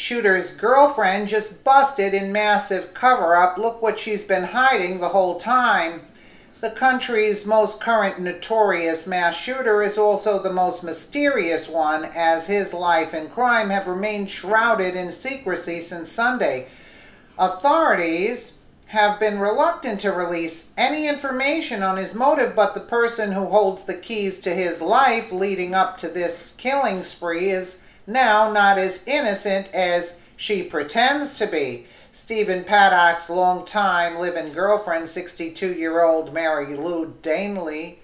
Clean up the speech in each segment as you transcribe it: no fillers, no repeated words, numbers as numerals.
shooter's girlfriend just busted in massive cover-up. Look what she's been hiding the whole time. The country's most current notorious mass shooter is also the most mysterious one, as his life and crime have remained shrouded in secrecy since Sunday. Authorities have been reluctant to release any information on his motive, but the person who holds the keys to his life leading up to this killing spree is now not as innocent as she pretends to be. Stephen Paddock's longtime live-in girlfriend, 62-year-old Mary Lou Danley,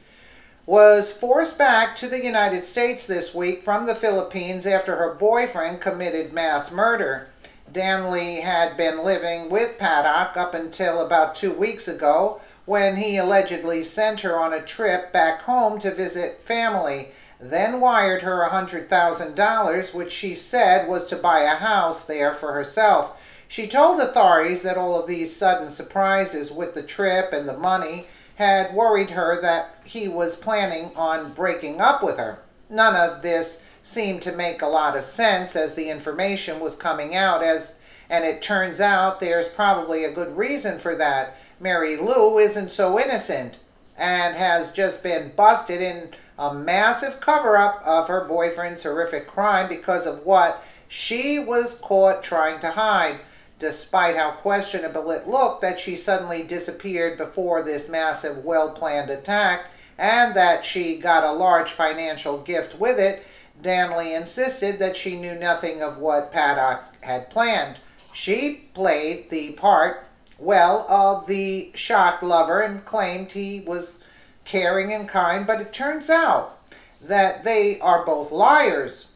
was forced back to the United States this week from the Philippines after her boyfriend committed mass murder. Danley had been living with Paddock up until about 2 weeks ago, when he allegedly sent her on a trip back home to visit family, then wired her $100,000, which she said was to buy a house there for herself. She told authorities that all of these sudden surprises with the trip and the money had worried her that he was planning on breaking up with her. None of this seemed to make a lot of sense as the information was coming out, and it turns out there's probably a good reason for that. Mary Lou isn't so innocent and has just been busted in a massive cover-up of her boyfriend's horrific crime because of what she was caught trying to hide. Despite how questionable it looked that she suddenly disappeared before this massive, well-planned attack, and that she got a large financial gift with it, Danley insisted that she knew nothing of what Paddock had planned. She played the part, well, of the shocked lover and claimed he was caring and kind, but it turns out that they are both liars.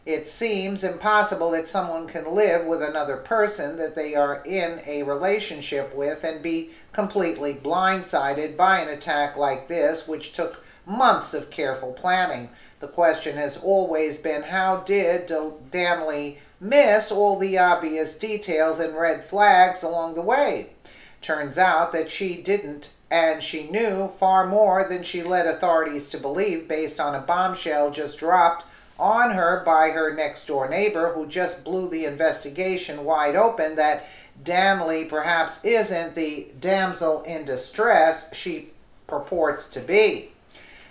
It seems impossible that someone can live with another person that they are in a relationship with and be completely blindsided by an attack like this, which took months of careful planning. The question has always been, how did Danley miss all the obvious details and red flags along the way? Turns out that she didn't, and she knew far more than she led authorities to believe based on a bombshell just dropped on her by her next-door neighbor, who just blew the investigation wide open that Danley perhaps isn't the damsel in distress she purports to be.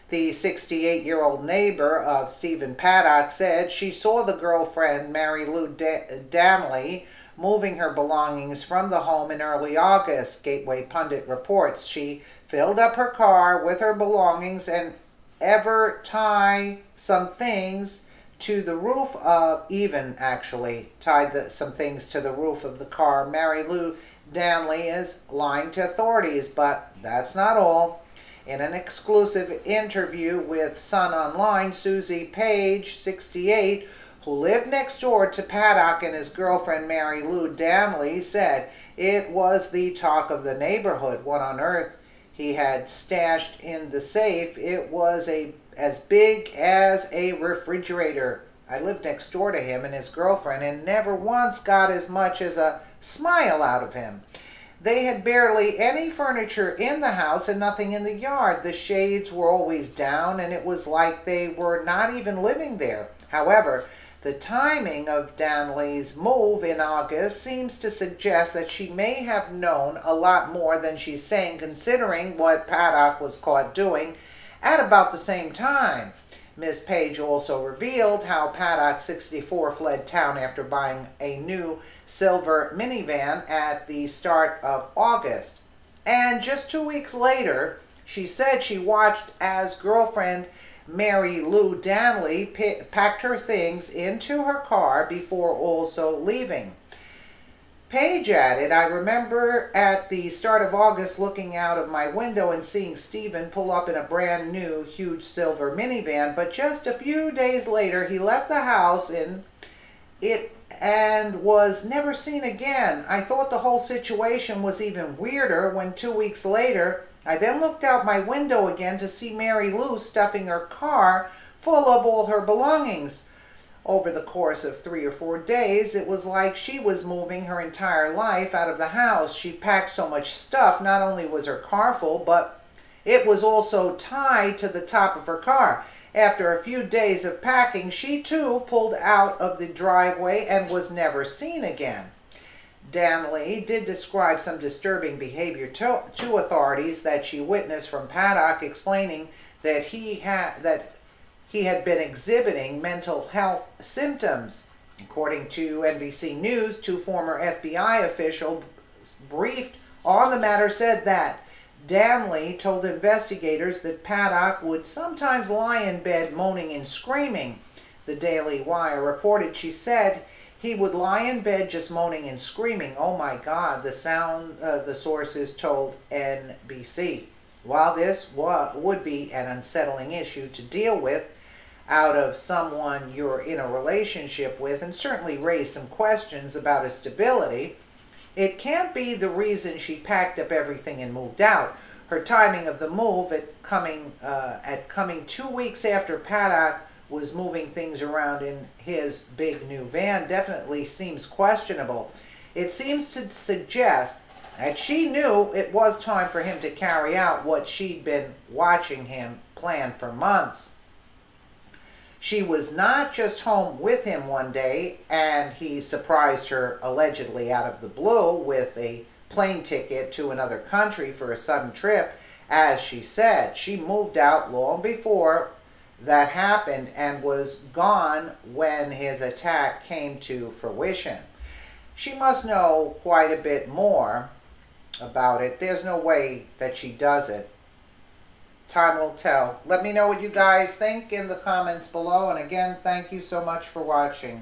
The 68-year-old neighbor of Stephen Paddock said she saw the girlfriend, Mary Lou Danley, moving her belongings from the home in early August. Gateway Pundit reports she filled up her car with her belongings and ever tie some things to the roof of, some things to the roof of the car. Mary Lou Danley is lying to authorities, but that's not all. In an exclusive interview with Sun Online, Susie Page, 68, who lived next door to Paddock and his girlfriend Mary Lou Danley, said it was the talk of the neighborhood. What on earth he had stashed in the safe? It was as big as a refrigerator. I lived next door to him and his girlfriend and never once got as much as a smile out of him. They had barely any furniture in the house and nothing in the yard. The shades were always down and it was like they were not even living there. However, the timing of Danley's move in August seems to suggest that she may have known a lot more than she's saying, considering what Paddock was caught doing at about the same time. Ms. Page also revealed how Paddock, 64, fled town after buying a new silver minivan at the start of August. And just 2 weeks later, she said she watched as girlfriend Mary Lou Danley packed her things into her car before also leaving. Page added, I remember at the start of August looking out of my window and seeing Stephen pull up in a brand new huge silver minivan, but just a few days later he left the house in it and was never seen again. I thought the whole situation was even weirder when 2 weeks later I then looked out my window again to see Mary Lou stuffing her car full of all her belongings. Over the course of 3 or 4 days, it was like she was moving her entire life out of the house. She packed so much stuff, not only was her car full, but it was also tied to the top of her car. After a few days of packing, she too pulled out of the driveway and was never seen again. Danley did describe some disturbing behavior to authorities that she witnessed from Paddock, explaining that he had been exhibiting mental health symptoms. According to NBC News, two former FBI officials briefed on the matter said that Danley told investigators that Paddock would sometimes lie in bed moaning and screaming. The Daily Wire reported she said he would lie in bed just moaning and screaming. Oh my God, the sources told NBC. While this would be an unsettling issue to deal with out of someone you're in a relationship with and certainly raise some questions about his stability, it can't be the reason she packed up everything and moved out. Her timing of the move coming 2 weeks after Paddock was moving things around in his big new van definitely seems questionable. It seems to suggest that she knew it was time for him to carry out what she'd been watching him plan for months. She was not just home with him one day and he surprised her allegedly out of the blue with a plane ticket to another country for a sudden trip. As she said, she moved out long before that happened and was gone when his attack came to fruition. She must know quite a bit more about it. There's no way that she does it. Time will tell. Let me know what you guys think in the comments below. And again, thank you so much for watching.